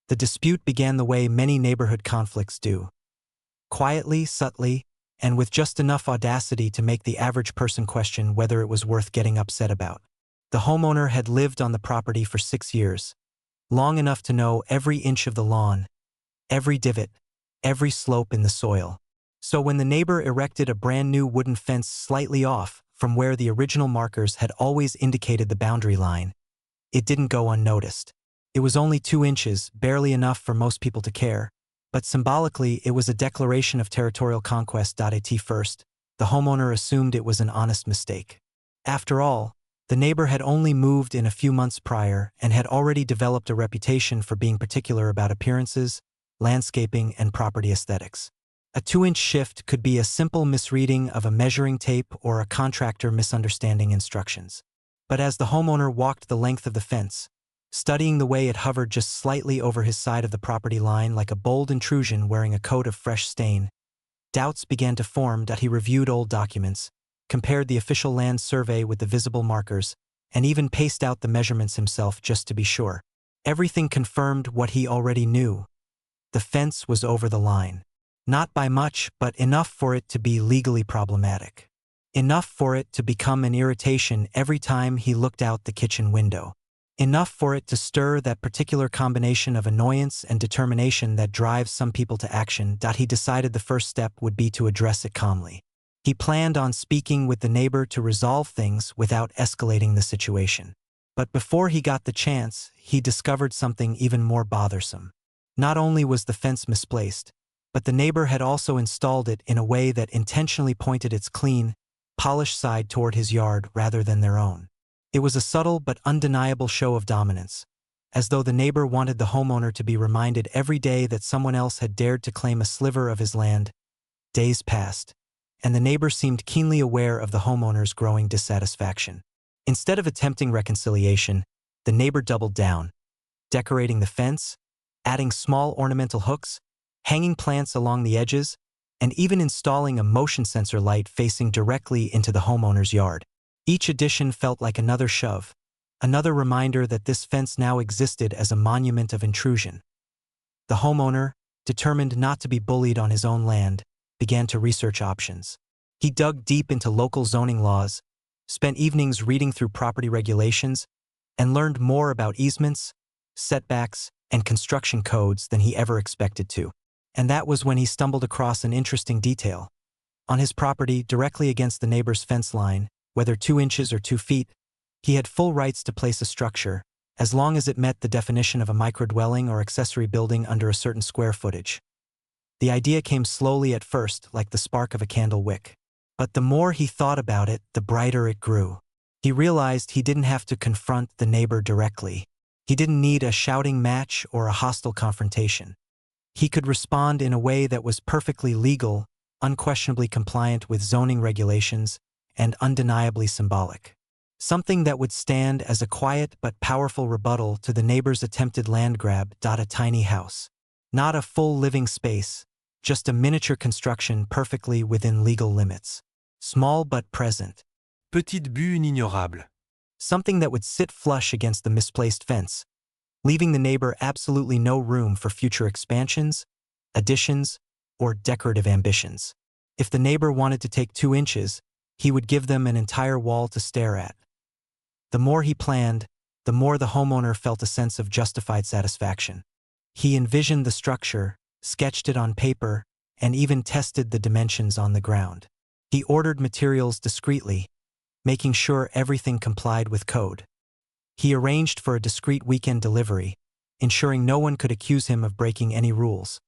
The dispute began the way many neighborhood conflicts do. Quietly, subtly, and with just enough audacity to make the average person question whether it was worth getting upset about. The homeowner had lived on the property for 6 years, long enough to know every inch of the lawn, every divot, every slope in the soil. So when the neighbor erected a brand new wooden fence slightly off from where the original markers had always indicated the boundary line, it didn't go unnoticed. It was only 2 inches, barely enough for most people to care, but symbolically it was a declaration of territorial conquest. At first, the homeowner assumed it was an honest mistake. After all, the neighbor had only moved in a few months prior and had already developed a reputation for being particular about appearances, landscaping, and property aesthetics. A 2-inch shift could be a simple misreading of a measuring tape or a contractor misunderstanding instructions. But as the homeowner walked the length of the fence, studying the way it hovered just slightly over his side of the property line like a bold intrusion wearing a coat of fresh stain, doubts began to form. He reviewed old documents, compared the official land survey with the visible markers, and even paced out the measurements himself just to be sure. Everything confirmed what he already knew. The fence was over the line. Not by much, but enough for it to be legally problematic. Enough for it to become an irritation every time he looked out the kitchen window. Enough for it to stir that particular combination of annoyance and determination that drives some people to action. He decided the first step would be to address it calmly. He planned on speaking with the neighbor to resolve things without escalating the situation. But before he got the chance, he discovered something even more bothersome. Not only was the fence misplaced, but the neighbor had also installed it in a way that intentionally pointed its clean, polished side toward his yard rather than their own. It was a subtle but undeniable show of dominance, as though the neighbor wanted the homeowner to be reminded every day that someone else had dared to claim a sliver of his land. Days passed, and the neighbor seemed keenly aware of the homeowner's growing dissatisfaction. Instead of attempting reconciliation, the neighbor doubled down, decorating the fence, adding small ornamental hooks, hanging plants along the edges, and even installing a motion sensor light facing directly into the homeowner's yard. Each addition felt like another shove, another reminder that this fence now existed as a monument of intrusion. The homeowner, determined not to be bullied on his own land, began to research options. He dug deep into local zoning laws, spent evenings reading through property regulations, and learned more about easements, setbacks, and construction codes than he ever expected to. And that was when he stumbled across an interesting detail. On his property, directly against the neighbor's fence line, whether 2 inches or 2 feet, he had full rights to place a structure, as long as it met the definition of a microdwelling or accessory building under a certain square footage. The idea came slowly at first, like the spark of a candle wick. But the more he thought about it, the brighter it grew. He realized he didn't have to confront the neighbor directly. He didn't need a shouting match or a hostile confrontation. He could respond in a way that was perfectly legal, unquestionably compliant with zoning regulations, and undeniably symbolic. Something that would stand as a quiet but powerful rebuttal to the neighbor's attempted land grab. A tiny house. Not a full living space, just a miniature construction perfectly within legal limits. Small but present. Petite butte inignorable. Something that would sit flush against the misplaced fence, leaving the neighbor absolutely no room for future expansions, additions, or decorative ambitions. If the neighbor wanted to take 2 inches, he would give them an entire wall to stare at. The more he planned, the more the homeowner felt a sense of justified satisfaction. He envisioned the structure, sketched it on paper, and even tested the dimensions on the ground. He ordered materials discreetly, making sure everything complied with code. He arranged for a discreet weekend delivery, ensuring no one could accuse him of breaking any rules.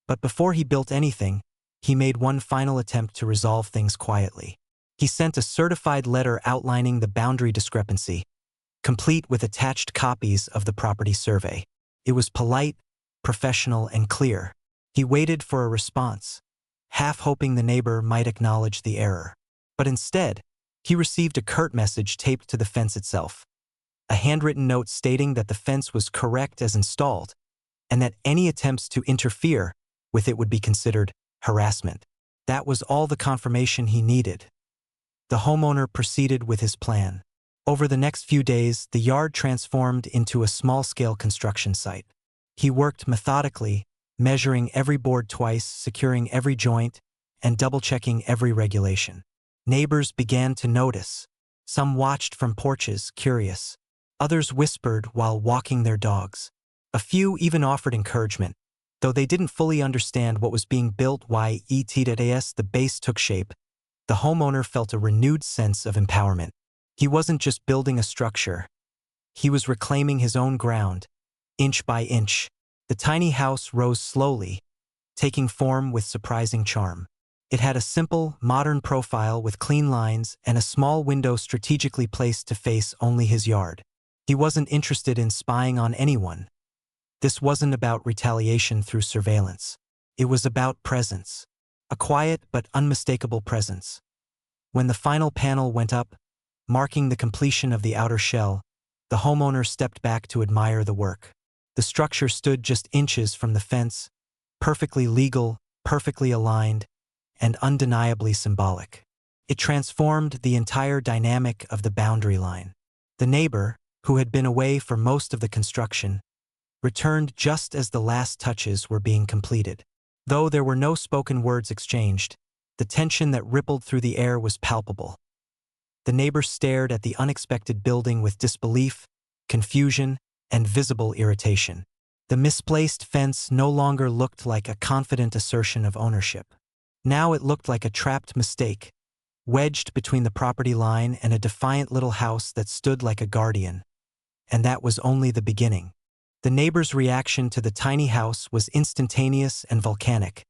But before he built anything, he made one final attempt to resolve things quietly. He sent a certified letter outlining the boundary discrepancy, complete with attached copies of the property survey. It was polite, professional, and clear. He waited for a response, half hoping the neighbor might acknowledge the error. But instead, he received a curt message taped to the fence itself. A handwritten note stating that the fence was correct as installed, and that any attempts to interfere with it would be considered harassment. That was all the confirmation he needed. The homeowner proceeded with his plan. Over the next few days, the yard transformed into a small-scale construction site. He worked methodically, measuring every board twice, securing every joint, and double-checking every regulation. Neighbors began to notice. Some watched from porches, curious. Others whispered while walking their dogs. A few even offered encouragement, though they didn't fully understand what was being built. As the base took shape, the homeowner felt a renewed sense of empowerment. He wasn't just building a structure. He was reclaiming his own ground, inch by inch. The tiny house rose slowly, taking form with surprising charm. It had a simple, modern profile with clean lines and a small window strategically placed to face only his yard. He wasn't interested in spying on anyone. This wasn't about retaliation through surveillance. It was about presence. A quiet but unmistakable presence. When the final panel went up, marking the completion of the outer shell, the homeowner stepped back to admire the work. The structure stood just inches from the fence, perfectly legal, perfectly aligned, and undeniably symbolic. It transformed the entire dynamic of the boundary line. The neighbor, who had been away for most of the construction, returned just as the last touches were being completed. Though there were no spoken words exchanged, the tension that rippled through the air was palpable. The neighbor stared at the unexpected building with disbelief, confusion, and visible irritation. The misplaced fence no longer looked like a confident assertion of ownership. Now it looked like a trapped mistake, wedged between the property line and a defiant little house that stood like a guardian. And that was only the beginning. The neighbor's reaction to the tiny house was instantaneous and volcanic,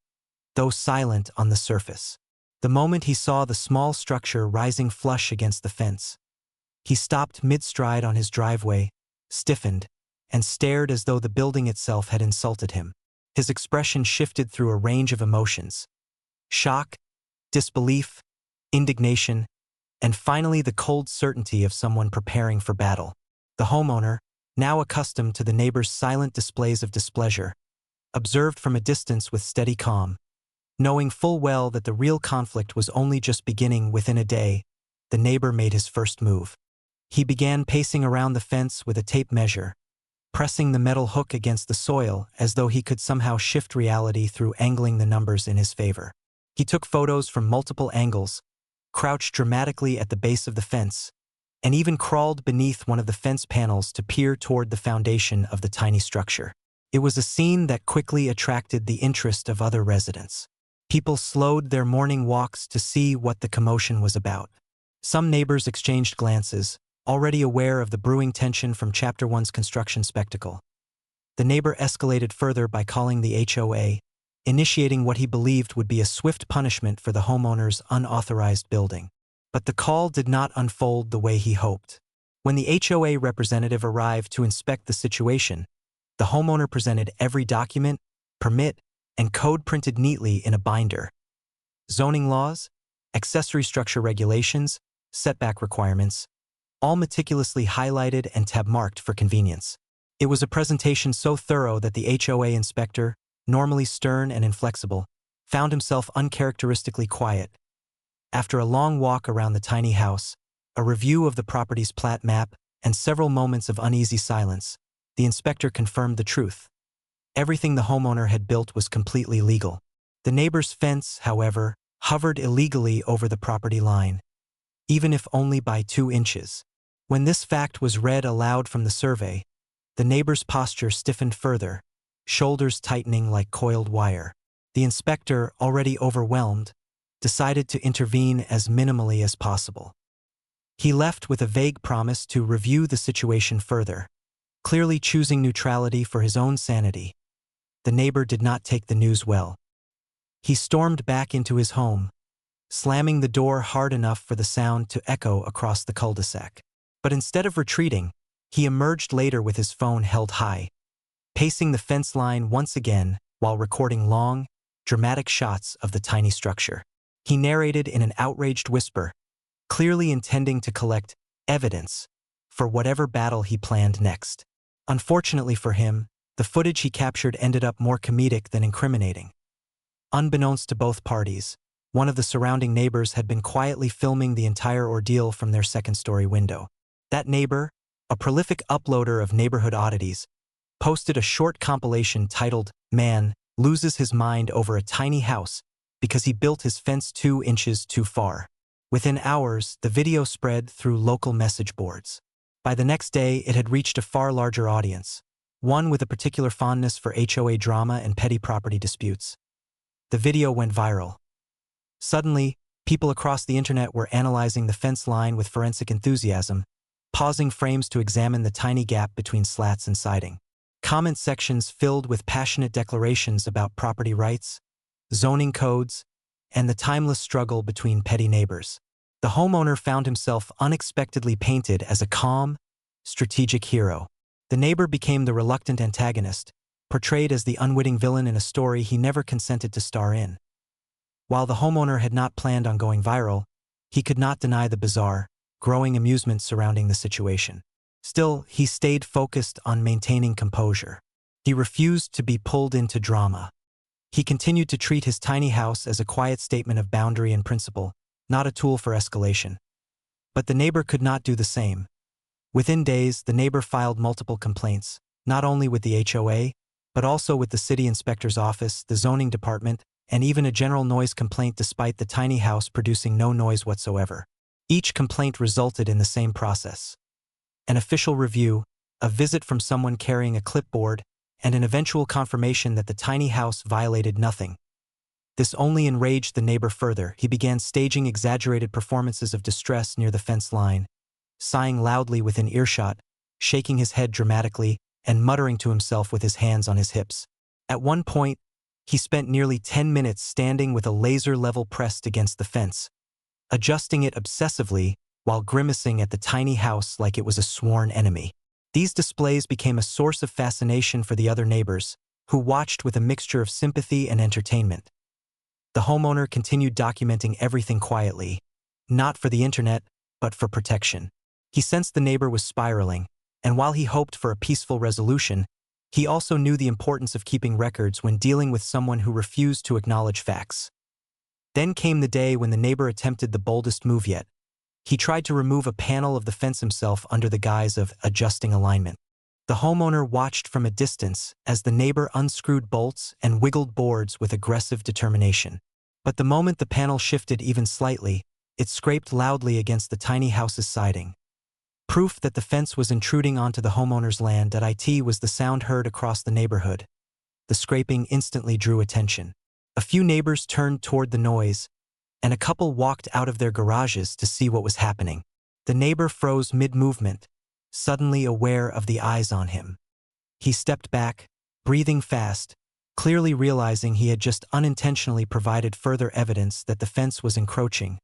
though silent on the surface. The moment he saw the small structure rising flush against the fence, he stopped mid-stride on his driveway, stiffened, and stared as though the building itself had insulted him. His expression shifted through a range of emotions: shock, disbelief, indignation, and finally the cold certainty of someone preparing for battle. The homeowner, now accustomed to the neighbor's silent displays of displeasure, observed from a distance with steady calm. Knowing full well that the real conflict was only just beginning. Within a day, the neighbor made his first move. He began pacing around the fence with a tape measure, pressing the metal hook against the soil as though he could somehow shift reality through angling the numbers in his favor. He took photos from multiple angles, crouched dramatically at the base of the fence, and even crawled beneath one of the fence panels to peer toward the foundation of the tiny structure. It was a scene that quickly attracted the interest of other residents. People slowed their morning walks to see what the commotion was about. Some neighbors exchanged glances, already aware of the brewing tension from Chapter 1's construction spectacle. The neighbor escalated further by calling the HOA, initiating what he believed would be a swift punishment for the homeowner's unauthorized building. But the call did not unfold the way he hoped. When the HOA representative arrived to inspect the situation, the homeowner presented every document, permit, and code printed neatly in a binder. Zoning laws, accessory structure regulations, setback requirements, all meticulously highlighted and tab-marked for convenience. It was a presentation so thorough that the HOA inspector, normally stern and inflexible, found himself uncharacteristically quiet. After a long walk around the tiny house, a review of the property's plat map, and several moments of uneasy silence, the inspector confirmed the truth. Everything the homeowner had built was completely legal. The neighbor's fence, however, hovered illegally over the property line, even if only by 2 inches. When this fact was read aloud from the survey, the neighbor's posture stiffened further, shoulders tightening like coiled wire. The inspector, already overwhelmed, decided to intervene as minimally as possible. He left with a vague promise to review the situation further, clearly choosing neutrality for his own sanity. The neighbor did not take the news well. He stormed back into his home, slamming the door hard enough for the sound to echo across the cul-de-sac. But instead of retreating, he emerged later with his phone held high, pacing the fence line once again while recording long, dramatic shots of the tiny structure. He narrated in an outraged whisper, clearly intending to collect evidence for whatever battle he planned next. Unfortunately for him, the footage he captured ended up more comedic than incriminating. Unbeknownst to both parties, one of the surrounding neighbors had been quietly filming the entire ordeal from their second-story window. That neighbor, a prolific uploader of neighborhood oddities, posted a short compilation titled, "Man Loses His Mind Over a Tiny House Because He Built His Fence 2 Inches Too Far." Within hours, the video spread through local message boards. By the next day, it had reached a far larger audience, one with a particular fondness for HOA drama and petty property disputes. The video went viral. Suddenly, people across the internet were analyzing the fence line with forensic enthusiasm, pausing frames to examine the tiny gap between slats and siding. Comment sections filled with passionate declarations about property rights, zoning codes, and the timeless struggle between petty neighbors. The homeowner found himself unexpectedly painted as a calm, strategic hero. The neighbor became the reluctant antagonist, portrayed as the unwitting villain in a story he never consented to star in. While the homeowner had not planned on going viral, he could not deny the bizarre, growing amusement surrounding the situation. Still, he stayed focused on maintaining composure. He refused to be pulled into drama. He continued to treat his tiny house as a quiet statement of boundary and principle, not a tool for escalation. But the neighbor could not do the same. Within days, the neighbor filed multiple complaints, not only with the HOA, but also with the city inspector's office, the zoning department, and even a general noise complaint despite the tiny house producing no noise whatsoever. Each complaint resulted in the same process: an official review, a visit from someone carrying a clipboard, and an eventual confirmation that the tiny house violated nothing. This only enraged the neighbor further. He began staging exaggerated performances of distress near the fence line, sighing loudly within earshot, shaking his head dramatically, and muttering to himself with his hands on his hips. At one point, he spent nearly 10 minutes standing with a laser level pressed against the fence, adjusting it obsessively while grimacing at the tiny house like it was a sworn enemy. These displays became a source of fascination for the other neighbors, who watched with a mixture of sympathy and entertainment. The homeowner continued documenting everything quietly, not for the internet, but for protection. He sensed the neighbor was spiraling, and while he hoped for a peaceful resolution, he also knew the importance of keeping records when dealing with someone who refused to acknowledge facts. Then came the day when the neighbor attempted the boldest move yet. He tried to remove a panel of the fence himself under the guise of adjusting alignment. The homeowner watched from a distance as the neighbor unscrewed bolts and wiggled boards with aggressive determination. But the moment the panel shifted even slightly, it scraped loudly against the tiny house's siding. Proof that the fence was intruding onto the homeowner's land. It was the sound heard across the neighborhood. The scraping instantly drew attention. A few neighbors turned toward the noise, and a couple walked out of their garages to see what was happening. The neighbor froze mid-movement, suddenly aware of the eyes on him. He stepped back, breathing fast, clearly realizing he had just unintentionally provided further evidence that the fence was encroaching.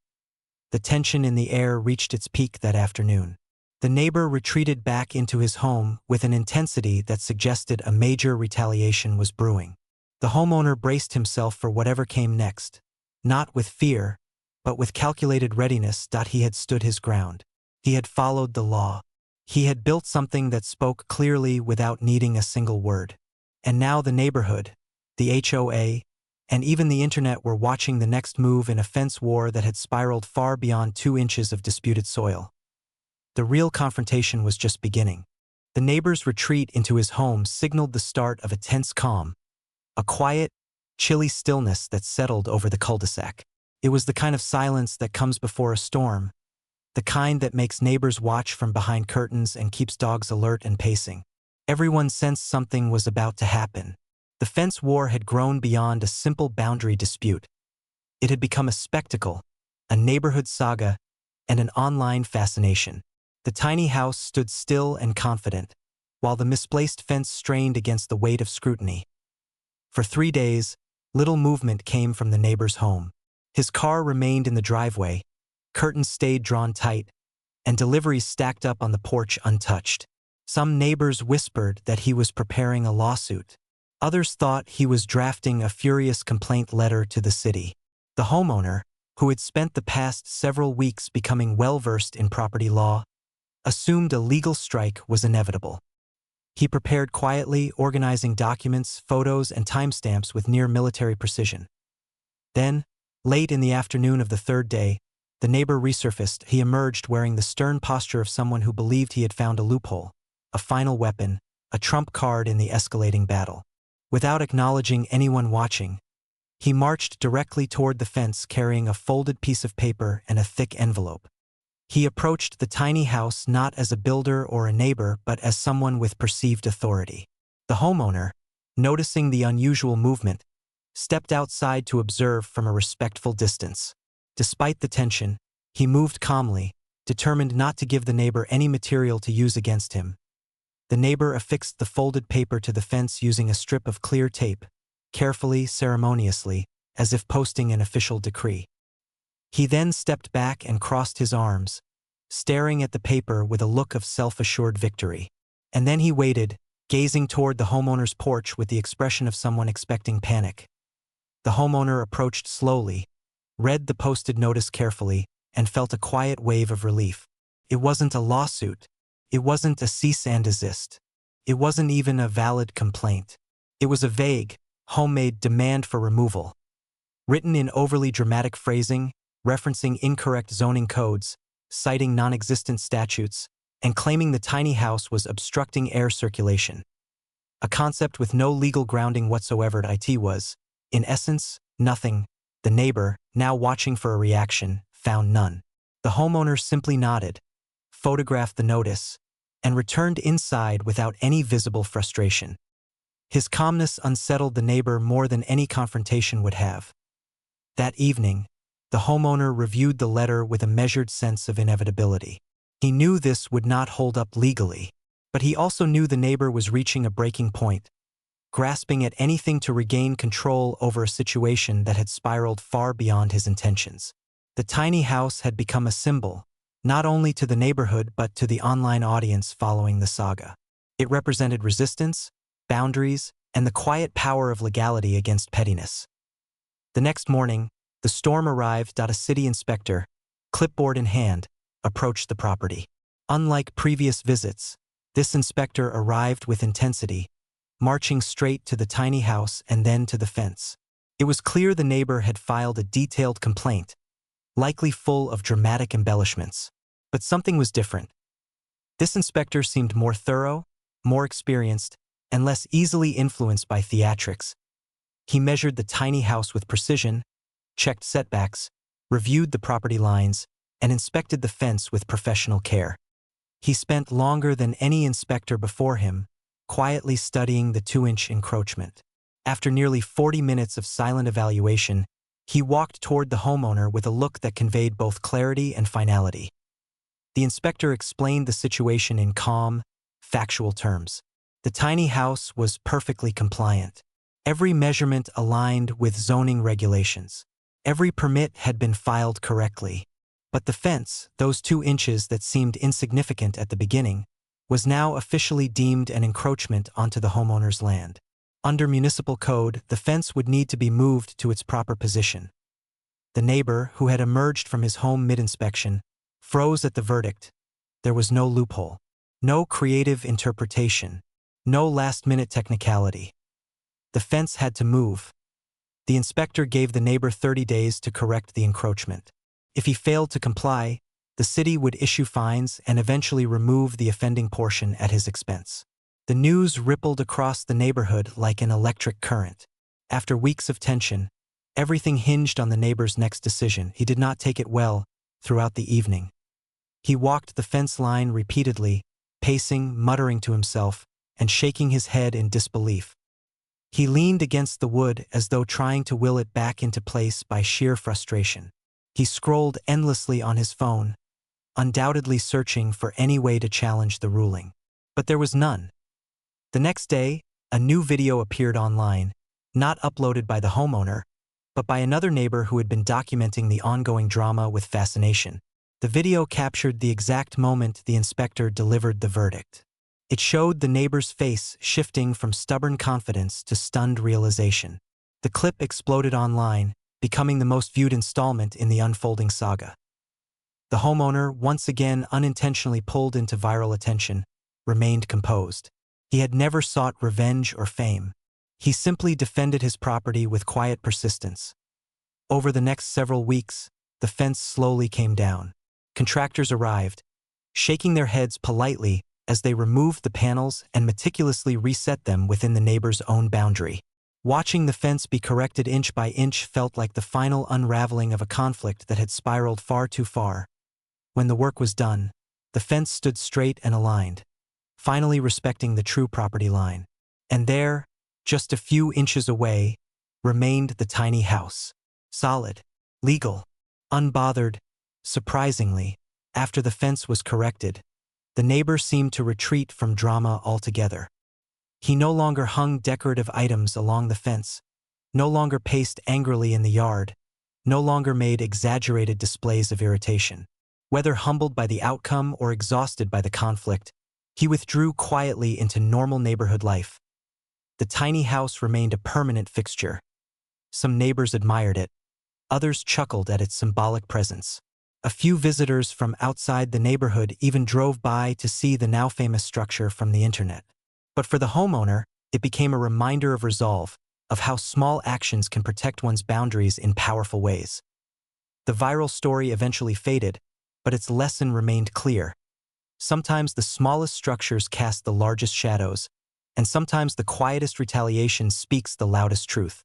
The tension in the air reached its peak that afternoon. The neighbor retreated back into his home with an intensity that suggested a major retaliation was brewing. The homeowner braced himself for whatever came next, not with fear, but with calculated readiness. He had stood his ground. He had followed the law. He had built something that spoke clearly without needing a single word. And now the neighborhood, the HOA, and even the internet were watching the next move in a fence war that had spiraled far beyond 2 inches of disputed soil. The real confrontation was just beginning. The neighbor's retreat into his home signaled the start of a tense calm, a quiet, chilly stillness that settled over the cul-de-sac. It was the kind of silence that comes before a storm, the kind that makes neighbors watch from behind curtains and keeps dogs alert and pacing. Everyone sensed something was about to happen. The fence war had grown beyond a simple boundary dispute. It had become a spectacle, a neighborhood saga, and an online fascination. The tiny house stood still and confident, while the misplaced fence strained against the weight of scrutiny. For 3 days, little movement came from the neighbor's home. His car remained in the driveway, curtains stayed drawn tight, and deliveries stacked up on the porch untouched. Some neighbors whispered that he was preparing a lawsuit. Others thought he was drafting a furious complaint letter to the city. The homeowner, who had spent the past several weeks becoming well-versed in property law, assumed a legal strike was inevitable. He prepared quietly, organizing documents, photos, and timestamps with near-military precision. Then, late in the afternoon of the 3rd day, the neighbor resurfaced. He emerged wearing the stern posture of someone who believed he had found a loophole, a final weapon, a trump card in the escalating battle. Without acknowledging anyone watching, he marched directly toward the fence carrying a folded piece of paper and a thick envelope. He approached the tiny house not as a builder or a neighbor but as someone with perceived authority. The homeowner, noticing the unusual movement, stepped outside to observe from a respectful distance. Despite the tension, he moved calmly, determined not to give the neighbor any material to use against him. The neighbor affixed the folded paper to the fence using a strip of clear tape, carefully, ceremoniously, as if posting an official decree. He then stepped back and crossed his arms, staring at the paper with a look of self-assured victory. And then he waited, gazing toward the homeowner's porch with the expression of someone expecting panic. The homeowner approached slowly, read the posted notice carefully, and felt a quiet wave of relief. It wasn't a lawsuit. It wasn't a cease and desist. It wasn't even a valid complaint. It was a vague, homemade demand for removal. Written in overly dramatic phrasing, referencing incorrect zoning codes, citing non-existent statutes, and claiming the tiny house was obstructing air circulation. A concept with no legal grounding whatsoever. It was, in essence, nothing. The neighbor, now watching for a reaction, found none. The homeowner simply nodded, photographed the notice, and returned inside without any visible frustration. His calmness unsettled the neighbor more than any confrontation would have. That evening, the homeowner reviewed the letter with a measured sense of inevitability. He knew this would not hold up legally, but he also knew the neighbor was reaching a breaking point, grasping at anything to regain control over a situation that had spiraled far beyond his intentions. The tiny house had become a symbol, not only to the neighborhood but to the online audience following the saga. It represented resistance, boundaries, and the quiet power of legality against pettiness. The next morning, the storm arrived. A city inspector, clipboard in hand, approached the property. Unlike previous visits, this inspector arrived with intensity, marching straight to the tiny house and then to the fence. It was clear the neighbor had filed a detailed complaint, likely full of dramatic embellishments. But something was different. This inspector seemed more thorough, more experienced, and less easily influenced by theatrics. He measured the tiny house with precision, checked setbacks, reviewed the property lines, and inspected the fence with professional care. He spent longer than any inspector before him, quietly studying the 2-inch encroachment. After nearly 40 minutes of silent evaluation, he walked toward the homeowner with a look that conveyed both clarity and finality. The inspector explained the situation in calm, factual terms. The tiny house was perfectly compliant. Every measurement aligned with zoning regulations. Every permit had been filed correctly. But the fence, those 2 inches that seemed insignificant at the beginning, was now officially deemed an encroachment onto the homeowner's land. Under municipal code, the fence would need to be moved to its proper position. The neighbor, who had emerged from his home mid-inspection, froze at the verdict. There was no loophole, no creative interpretation, no last-minute technicality. The fence had to move. The inspector gave the neighbor 30 days to correct the encroachment. If he failed to comply, the city would issue fines and eventually remove the offending portion at his expense. The news rippled across the neighborhood like an electric current. After weeks of tension, everything hinged on the neighbor's next decision. He did not take it well throughout the evening. He walked the fence line repeatedly, pacing, muttering to himself, and shaking his head in disbelief. He leaned against the wood as though trying to will it back into place by sheer frustration. He scrolled endlessly on his phone, undoubtedly searching for any way to challenge the ruling. But there was none. The next day, a new video appeared online, not uploaded by the homeowner, but by another neighbor who had been documenting the ongoing drama with fascination. The video captured the exact moment the inspector delivered the verdict. It showed the neighbor's face shifting from stubborn confidence to stunned realization. The clip exploded online, becoming the most viewed installment in the unfolding saga. The homeowner, once again unintentionally pulled into viral attention, remained composed. He had never sought revenge or fame. He simply defended his property with quiet persistence. Over the next several weeks, the fence slowly came down. Contractors arrived, shaking their heads politely as they removed the panels and meticulously reset them within the neighbor's own boundary. Watching the fence be corrected inch by inch felt like the final unraveling of a conflict that had spiraled far too far. When the work was done, the fence stood straight and aligned, finally respecting the true property line. And there, just a few inches away, remained the tiny house. Solid, legal, unbothered. Surprisingly, after the fence was corrected, the neighbor seemed to retreat from drama altogether. He no longer hung decorative items along the fence, no longer paced angrily in the yard, no longer made exaggerated displays of irritation. Whether humbled by the outcome or exhausted by the conflict, he withdrew quietly into normal neighborhood life. The tiny house remained a permanent fixture. Some neighbors admired it, others chuckled at its symbolic presence. A few visitors from outside the neighborhood even drove by to see the now famous structure from the internet. But for the homeowner, it became a reminder of resolve, of how small actions can protect one's boundaries in powerful ways. The viral story eventually faded, but its lesson remained clear. Sometimes the smallest structures cast the largest shadows, and sometimes the quietest retaliation speaks the loudest truth.